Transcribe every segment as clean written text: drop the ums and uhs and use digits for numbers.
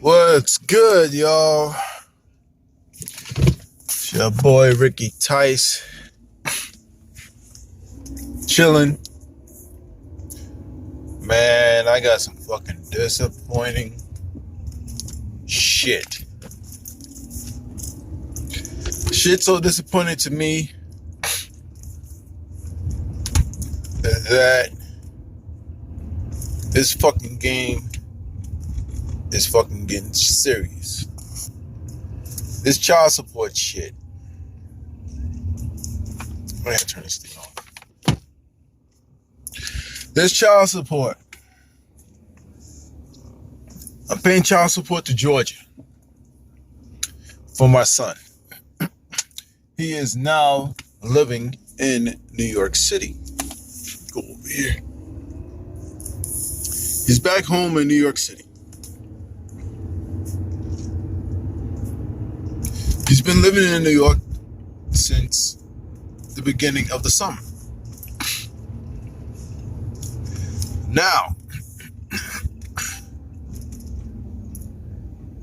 What's good, y'all? It's your boy Ricky Tice, chilling. Man, I got some fucking disappointing shit. Shit so disappointing to me that this fucking game is fucking getting serious. This child support shit. I'm gonna turn this thing on. This child support. I'm paying child support to Georgia for my son. He is now living in New York City. Go over here. He's back home in New York City. He's been living in New York since the beginning of the summer. Now,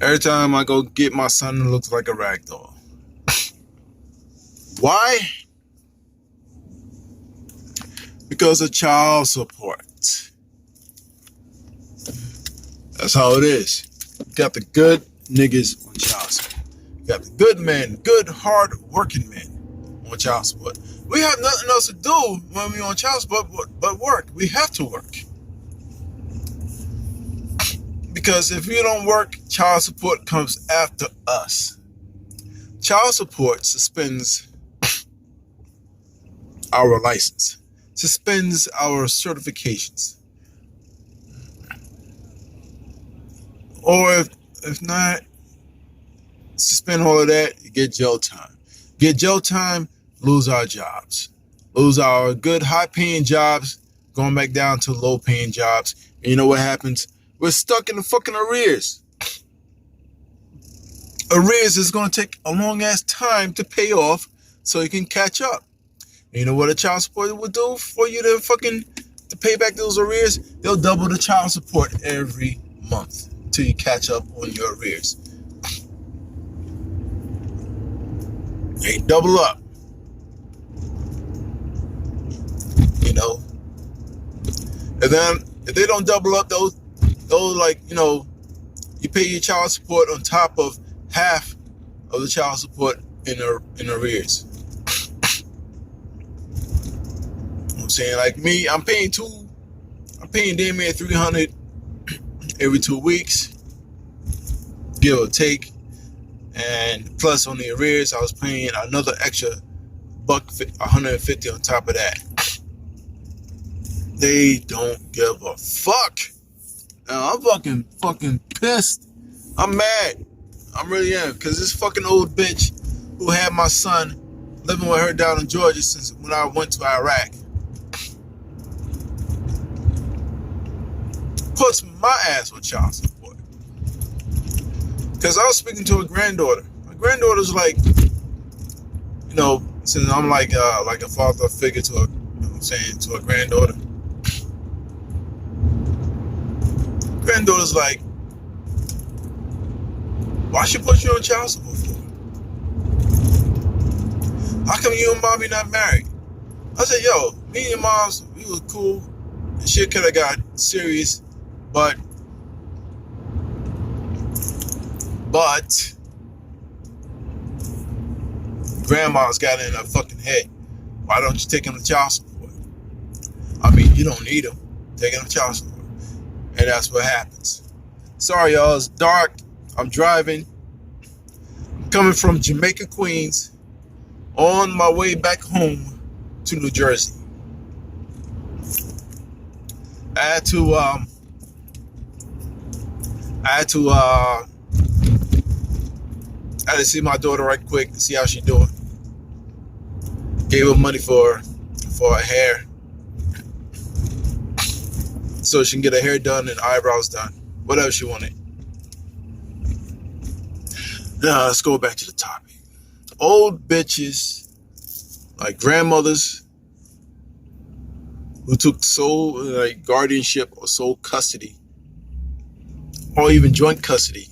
every time I go get my son, it looks like a rag doll. Why? Because of child support. That's how it is. Got the good niggas on child support. Got the good men, good hard working men on child support. We have nothing else to do when we're on child support but work. We have to work. Because if you don't work, child support comes after us. Child support suspends our license, suspends our certifications. Or if not, suspend all of that, you get jail time. Get jail time, lose our jobs. Lose our good high-paying jobs, going back down to low-paying jobs. And you know what happens? We're stuck in the fucking arrears. Arrears is going to take a long-ass time to pay off so you can catch up. And you know what a child support will do for you to pay back those arrears? They'll double the child support every month till you catch up on your arrears. They double up. You know? And then if they don't double up, those you pay your child support on top of half of the child support in arrears. I'm saying, like me, I'm paying damn near $300 every 2 weeks, give or take. And plus on the arrears, I was paying another extra $150 on top of that. They don't give a fuck. Now, I'm fucking pissed. I'm mad. I really am. Because this fucking old bitch who had my son living with her down in Georgia since when I went to Iraq puts my ass on child support. Because I was speaking to a granddaughter. My granddaughter's like, since I'm like a father figure to to a granddaughter. Granddaughter's like, why she put you on child support for? How come you and mommy not married? I said, yo, me and moms, we was cool. And shit could have got serious, but grandma's got it in her fucking head. Why don't you take him to child support? I mean, you don't need him. Take him to child support. And that's what happens. Sorry, y'all. It's dark. I'm driving. I'm coming from Jamaica, Queens, on my way back home to New Jersey. I had to see my daughter right quick to see how she's doing. Gave her money for her hair, so she can get her hair done and eyebrows done, whatever she wanted. Now let's go back to the topic. Old bitches, like grandmothers, who took sole guardianship or sole custody, or even joint custody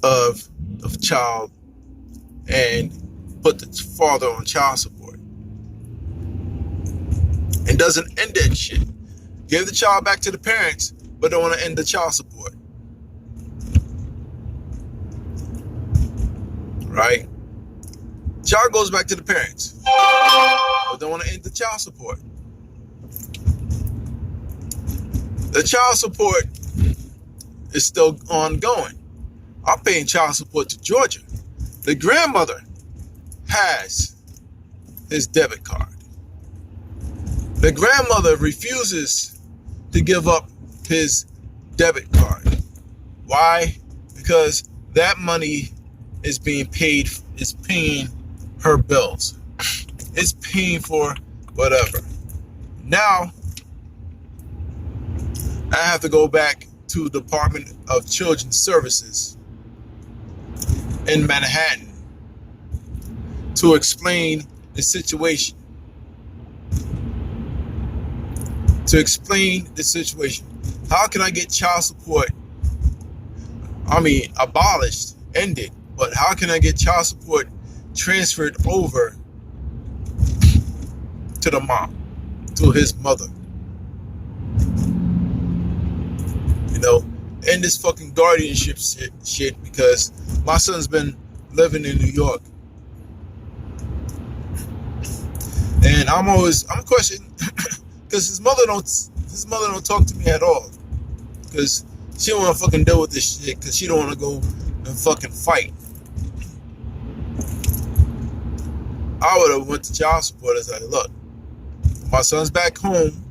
of the child and put the father on child support. And doesn't end that shit. Give the child back to the parents, but don't want to end the child support. Right? Child goes back to the parents, but don't want to end the child support. The child support is still ongoing. I'm paying child support to Georgia. The grandmother has his debit card. The grandmother refuses to give up his debit card. Why? Because that money is being paid, is paying her bills. It's paying for whatever. Now, I have to go back to the Department of Children's Services in Manhattan to explain the situation. How can I get child support? Abolished, ended. But how can I get child support transferred over to the mom, to his mother? End this fucking guardianship shit because my son's been living in New York. And I'm questioning because his mother don't talk to me at all. Because she don't want to fucking deal with this shit because she don't want to go and fucking fight. I would have went to child support and said, look, my son's back home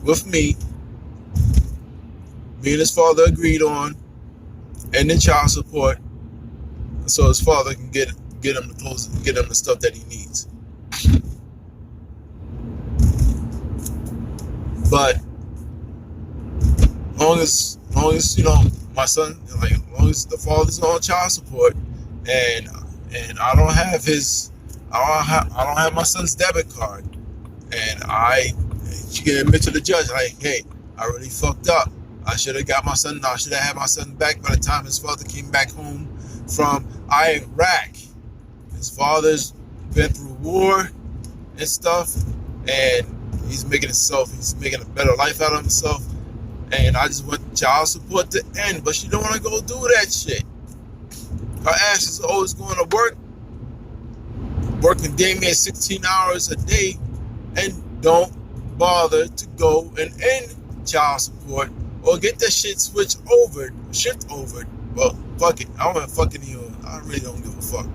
with me. Me and his father agreed on ending child support so his father can get him the clothes, get him the stuff that he needs. But long as my son, as long as the father's on child support and I don't have my son's debit card, and she can admit to the judge, hey, I really fucked up. I should have had my son back by the time his father came back home from Iraq. His father's been through war and stuff, and he's making a better life out of himself. And I just want child support to end, but she don't want to go do that shit. Her ass is always going to work, working damn near 16 hours a day, and don't bother to go and end child support or get that shit shift over. Well, fuck it. I really don't give a fuck. I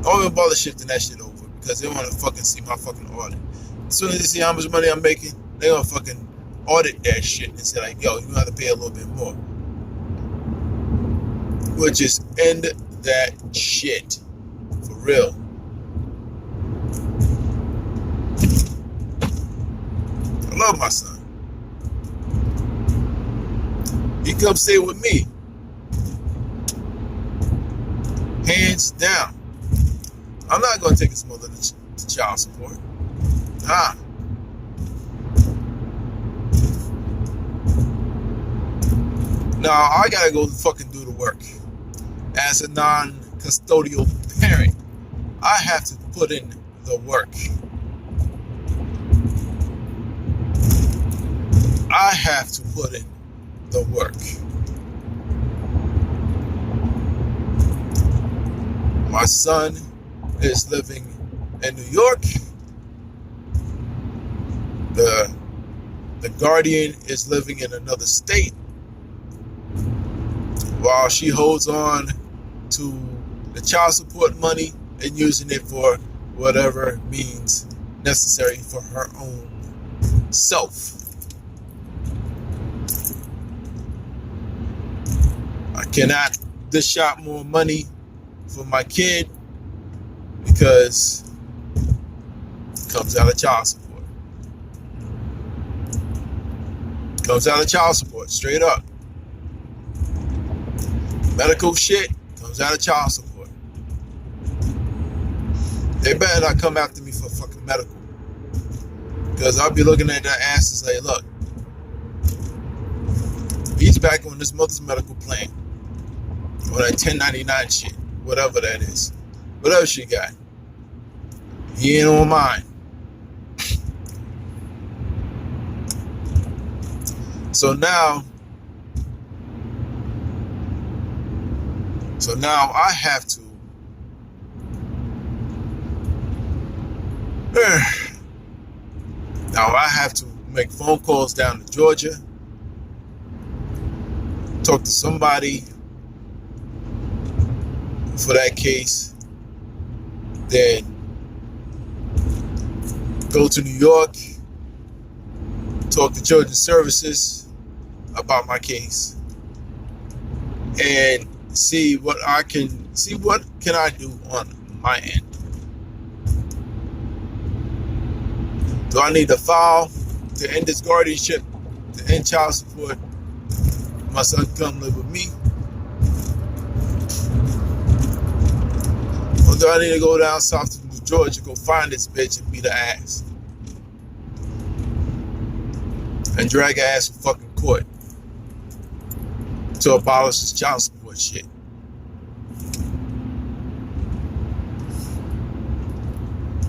don't even bother shifting that shit over because they want to fucking see my fucking audit. As soon as they see how much money I'm making, they gonna fucking audit that shit and say yo, you have to pay a little bit more. We'll just end that shit. For real. I love my son. He comes stay with me. Hands down. I'm not going to take his mother to child support. Now, I got to go fucking do the work. As a non-custodial parent, I have to put in the work. I have to put in the work. My son is living in New York. The guardian is living in another state while she holds on to the child support money and using it for whatever means necessary for her own self. I cannot dish out more money for my kid because it comes out of child support. Comes out of child support, straight up. Medical shit comes out of child support. They better not come after me for fucking medical. Because I'll be looking at their ass and say, look, he's back on his mother's medical plan. or that 1099 shit, whatever that is, whatever she got. He ain't on mine. So now I have to make phone calls down to Georgia, talk to somebody for that case, then go to New York, talk to Children's Services about my case, and see what can I do on my end. Do I need to file to end this guardianship, to end child support? My son come live with me, or do I need to go down south to Georgia, go find this bitch and beat her ass and drag her ass to fucking court to abolish this child support shit?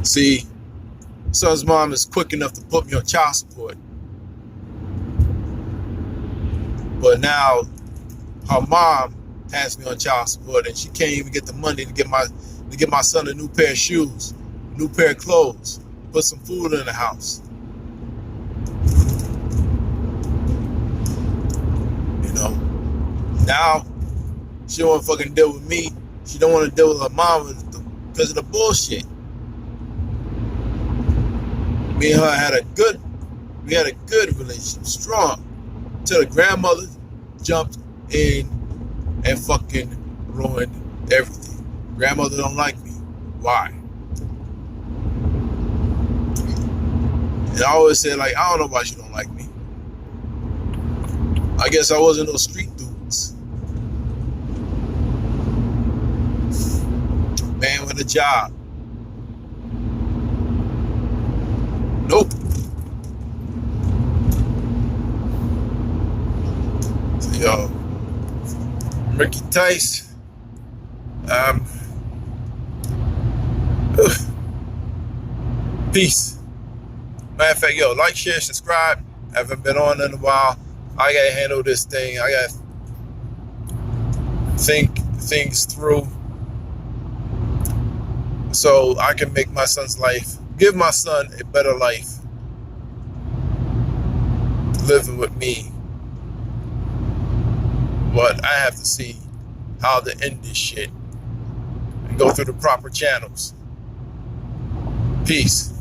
See, son's mom is quick enough to put me on child support, but now her mom has me on child support, and she can't even get the money to get my son a new pair of shoes, new pair of clothes, put some food in the house. You know, now she don't want to fucking deal with me. She don't want to deal with her mom because of the bullshit. Me and her had a good relationship, strong, till the grandmother jumped in and fucking ruined everything. Grandmother don't like me. Why? And I always say, like, I don't know why she don't like me. I guess I wasn't no street dudes. Man with a job. Nope. So, yo, Ricky Tice. Peace. Matter of fact, yo, like, share, subscribe. I haven't been on in a while. I gotta handle this thing. I gotta think things through so I can make my son's life, give my son a better life living with me. But I have to see how to end this shit and go through the proper channels. Peace.